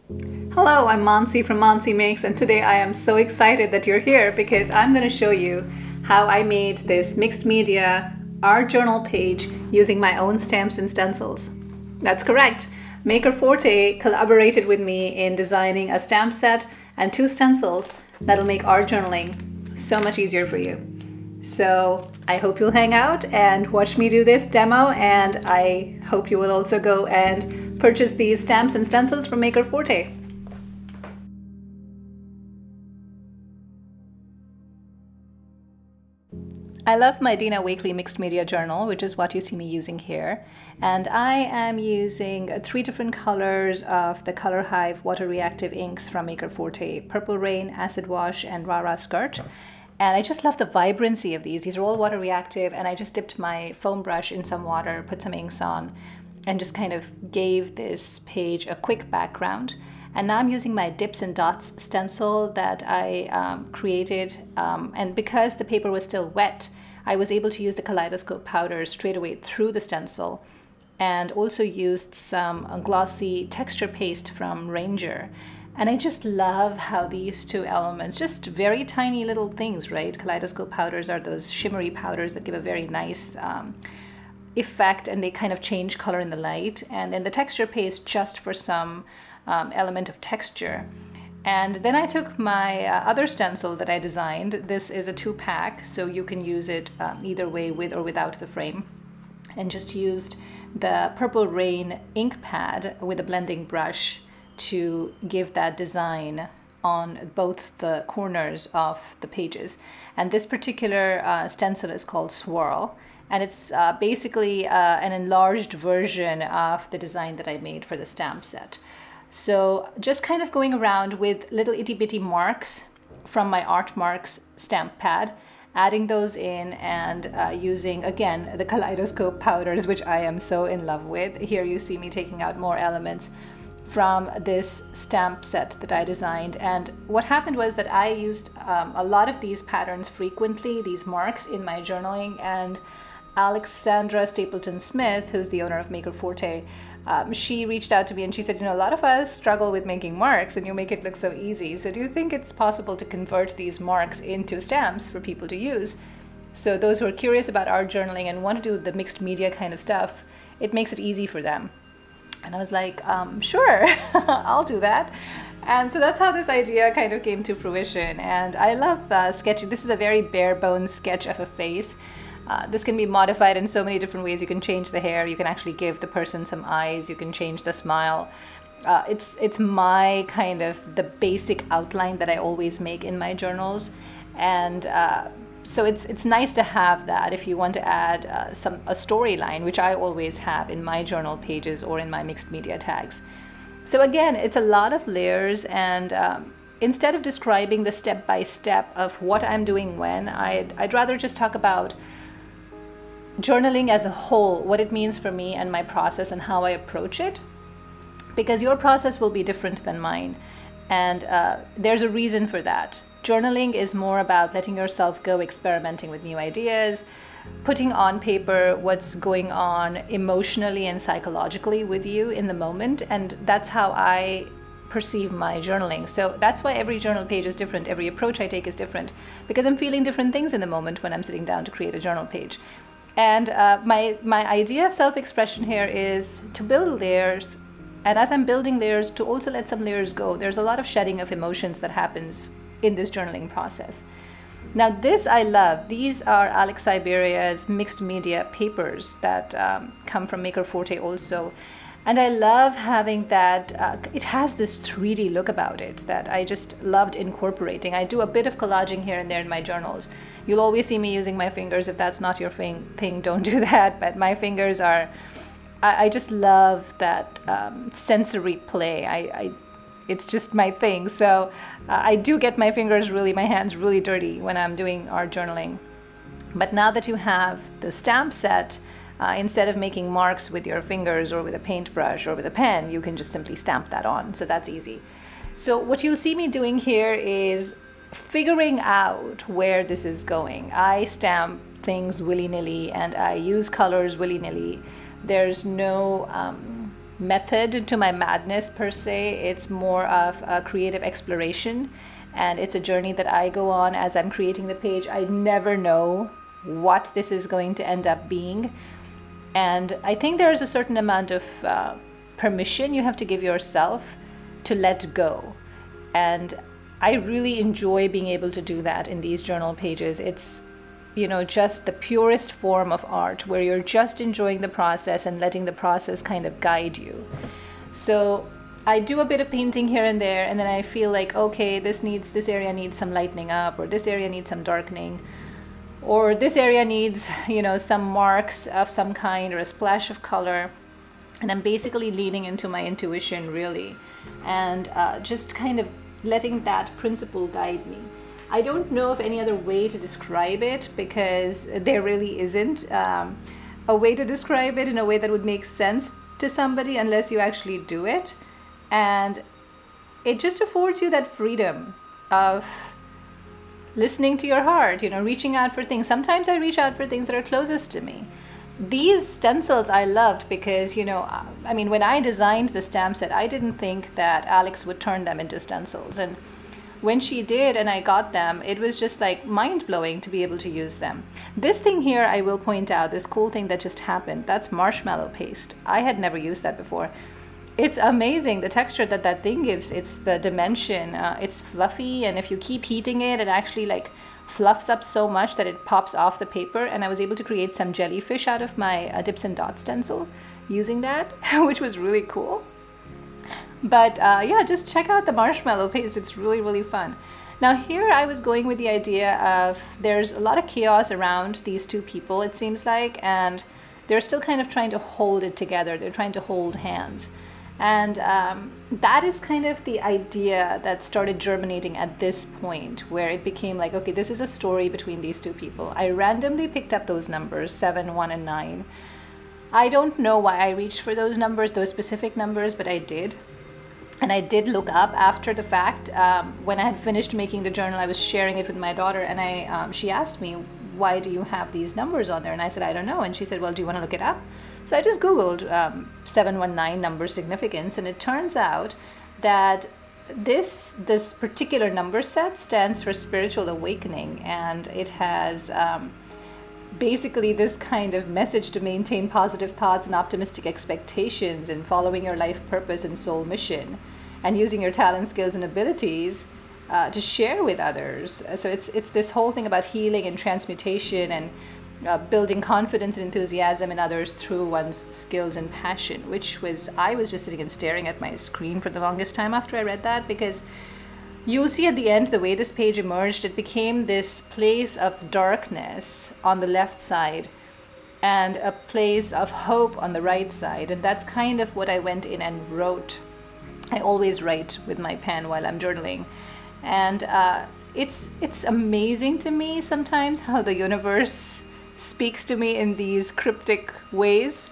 Hello, I'm Mansi from Mansi Makes, and today I am so excited that you're here because I'm going to show you how I made this mixed media art journal page using my own stamps and stencils. That's correct. Maker Forte collaborated with me in designing a stamp set and 2 stencils that'll make art journaling so much easier for you. So I hope you'll hang out and watch me do this demo, and I hope you will also go and purchase these stamps and stencils from Maker Forte. I love my Dina Weekly Mixed Media Journal, which is what you see me using here. And I am using 3 different colors of the Color Hive Water Reactive inks from Maker Forte: Purple Rain, Acid Wash, and Rara Skirt. And I just love the vibrancy of these. These are all water reactive, and I just dipped my foam brush in some water, put some inks on, and just kind of gave this page a quick background. And now I'm using my Dips and Dots stencil that I created. And because the paper was still wet, I was able to use the kaleidoscope powder straight away through the stencil, and also used some glossy texture paste from Ranger. And I just love how these 2 elements, just very tiny little things, right? Kaleidoscope powders are those shimmery powders that give a very nice effect, and they kind of change color in the light. And then the texture paste just for some element of texture. And then I took my other stencil that I designed. This is a 2-pack, so you can use it either way, with or without the frame. And just used the Purple Rain ink pad with a blending brush to give that design on both the corners of the pages. And this particular stencil is called Swirl, and it's basically an enlarged version of the design that I made for the stamp set. So just kind of going around with little itty bitty marks from my Art Marks stamp pad, adding those in, and using, again, the kaleidoscope powders, which I am so in love with. Here you see me taking out more elements from this stamp set that I designed. And what happened was that I used a lot of these patterns frequently, these marks, in my journaling. And Alexandra Stapleton Smith, who's the owner of Maker Forte, she reached out to me and she said, you know, a lot of us struggle with making marks and you make it look so easy. So do you think it's possible to convert these marks into stamps for people to use? So those who are curious about art journaling and want to do the mixed media kind of stuff, it makes it easy for them. And I was like, sure, I'll do that. And so that's how this idea kind of came to fruition. And I love sketching. This is a very bare bones sketch of a face. This can be modified in so many different ways. You can change the hair, you can actually give the person some eyes, you can change the smile. It's my kind of the basic outline that I always make in my journals. And so it's nice to have that if you want to add a storyline, which I always have in my journal pages or in my mixed media tags. So again, it's a lot of layers, and instead of describing the step-by-step of what I'm doing when, I'd rather just talk about journaling as a whole, what it means for me and my process and how I approach it, because your process will be different than mine. And there's a reason for that. Journaling is more about letting yourself go, experimenting with new ideas, putting on paper what's going on emotionally and psychologically with you in the moment. And that's how I perceive my journaling. So that's why every journal page is different. Every approach I take is different, because I'm feeling different things in the moment when I'm sitting down to create a journal page. And my idea of self-expression here is to build layers, and as I'm building layers, to also let some layers go. There's a lot of shedding of emotions that happens in this journaling process. Now this I love. These are Alex Siberia's mixed media papers that come from Maker Forte also. And I love having that, it has this 3D look about it that I just loved incorporating. I do a bit of collaging here and there in my journals. You'll always see me using my fingers. If that's not your thing, don't do that. But my fingers are, I just love that sensory play. It's just my thing. So I do get my hands really dirty when I'm doing art journaling. But now that you have the stamp set, instead of making marks with your fingers or with a paintbrush or with a pen, you can just simply stamp that on. So that's easy. So what you'll see me doing here is figuring out where this is going. I stamp things willy-nilly and I use colors willy-nilly. There's no method to my madness per se. It's more of a creative exploration, and it's a journey that I go on as I'm creating the page. I never know what this is going to end up being, and I think there is a certain amount of permission you have to give yourself to let go, and I really enjoy being able to do that in these journal pages. It's, you know, just the purest form of art where you're just enjoying the process and letting the process kind of guide you. So I do a bit of painting here and there, and then I feel like, okay, this area needs some lightening up, or this area needs some darkening, or this area needs, you know, some marks of some kind or a splash of color. And I'm basically leaning into my intuition, really, and just kind of letting that principle guide me. I don't know of any other way to describe it, because there really isn't a way to describe it in a way that would make sense to somebody unless you actually do it. And it just affords you that freedom of listening to your heart, you know, reaching out for things. Sometimes I reach out for things that are closest to me. These stencils I loved because, you know, I mean, when I designed the stamp set, I didn't think that Alex would turn them into stencils. And when she did and I got them, it was just like mind-blowing to be able to use them. This thing here, I will point out, this cool thing that just happened, that's marshmallow paste. I had never used that before. It's amazing the texture that that thing gives. It's the dimension, it's fluffy, and if you keep heating it, it actually like fluffs up so much that it pops off the paper. And I was able to create some jellyfish out of my dips and dots stencil using that, which was really cool. But yeah, just check out the marshmallow paste. It's really, really fun. Now here I was going with the idea of there's a lot of chaos around these two people, it seems like, and they're still kind of trying to hold it together. They're trying to hold hands. And that is kind of the idea that started germinating at this point, where it became like, okay, this is a story between these two people. I randomly picked up those numbers, 7, 1, and 9. I don't know why I reached for those numbers, those specific numbers, but I did. And I did look up after the fact. When I had finished making the journal, I was sharing it with my daughter, and she asked me, why do you have these numbers on there? And I said, I don't know. And she said, well, do you want to look it up? So I just Googled 719 number significance, and it turns out that this particular number set stands for spiritual awakening, and it has basically this kind of message to maintain positive thoughts and optimistic expectations and following your life purpose and soul mission, and using your talent, skills, and abilities to share with others. So it's this whole thing about healing and transmutation and building confidence and enthusiasm in others through one's skills and passion, which was, I was just sitting and staring at my screen for the longest time after I read that, because you'll see at the end the way this page emerged, it became this place of darkness on the left side and a place of hope on the right side. And that's kind of what I went in and wrote. I always write with my pen while I'm journaling. And it's amazing to me sometimes how the universe speaks to me in these cryptic ways.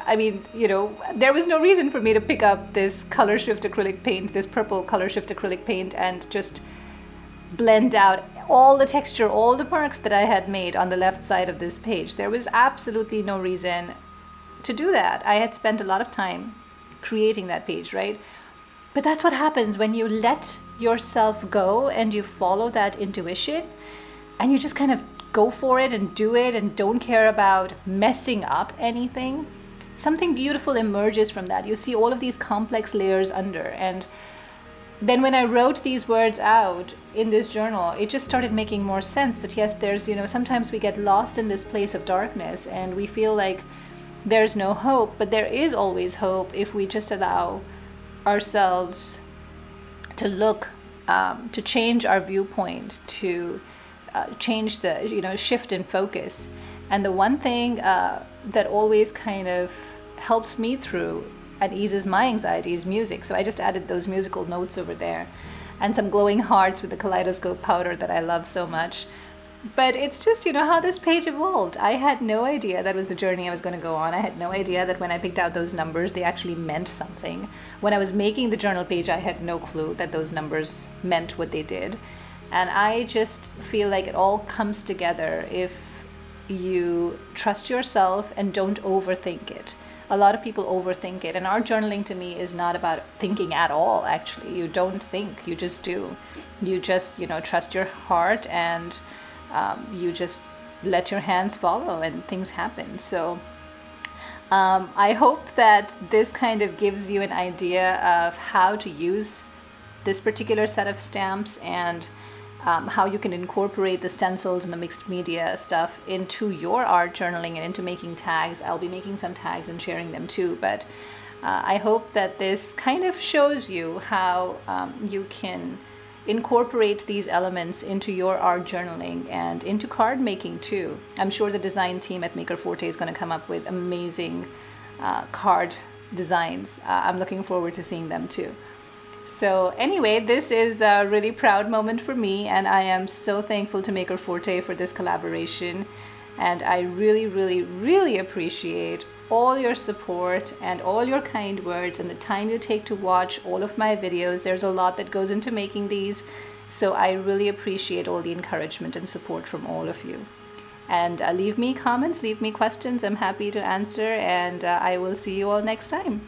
I mean, you know, there was no reason for me to pick up this color shift acrylic paint, this purple color shift acrylic paint, and just blend out all the texture, all the marks that I had made on the left side of this page. There was absolutely no reason to do that. I had spent a lot of time creating that page, right? But that's what happens when you let yourself go and you follow that intuition and you just kind of go for it and do it and don't care about messing up anything. Something beautiful emerges from that. You see all of these complex layers under. And then when I wrote these words out in this journal, it just started making more sense that yes, there's, you know, sometimes we get lost in this place of darkness and we feel like there's no hope, but there is always hope if we just allow ourselves to look, to change our viewpoint, to change the, you know, shift in focus. And the one thing that always kind of helps me through and eases my anxiety is music. So I just added those musical notes over there and some glowing hearts with the kaleidoscope powder that I love so much. But it's just, you know, how this page evolved. I had no idea that was the journey I was going to go on. I had no idea that when I picked out those numbers, they actually meant something. When I was making the journal page, I had no clue that those numbers meant what they did. And I just feel like it all comes together if you trust yourself and don't overthink it. a lot of people overthink it, and art journaling to me is not about thinking at all. Actually, you don't think, you just do. You just, you know, trust your heart, and you just let your hands follow and things happen. So I hope that this kind of gives you an idea of how to use this particular set of stamps, and how you can incorporate the stencils and the mixed media stuff into your art journaling and into making tags. I'll be making some tags and sharing them too, but I hope that this kind of shows you how you can incorporate these elements into your art journaling and into card making too. I'm sure the design team at Maker Forte is going to come up with amazing card designs. I'm looking forward to seeing them too. So anyway, this is a really proud moment for me, and I am so thankful to Maker Forte for this collaboration. And I really, really, really appreciate all your support and all your kind words and the time you take to watch all of my videos. There's a lot that goes into making these, so I really appreciate all the encouragement and support from all of you. And leave me comments, leave me questions. I'm happy to answer, and I will see you all next time.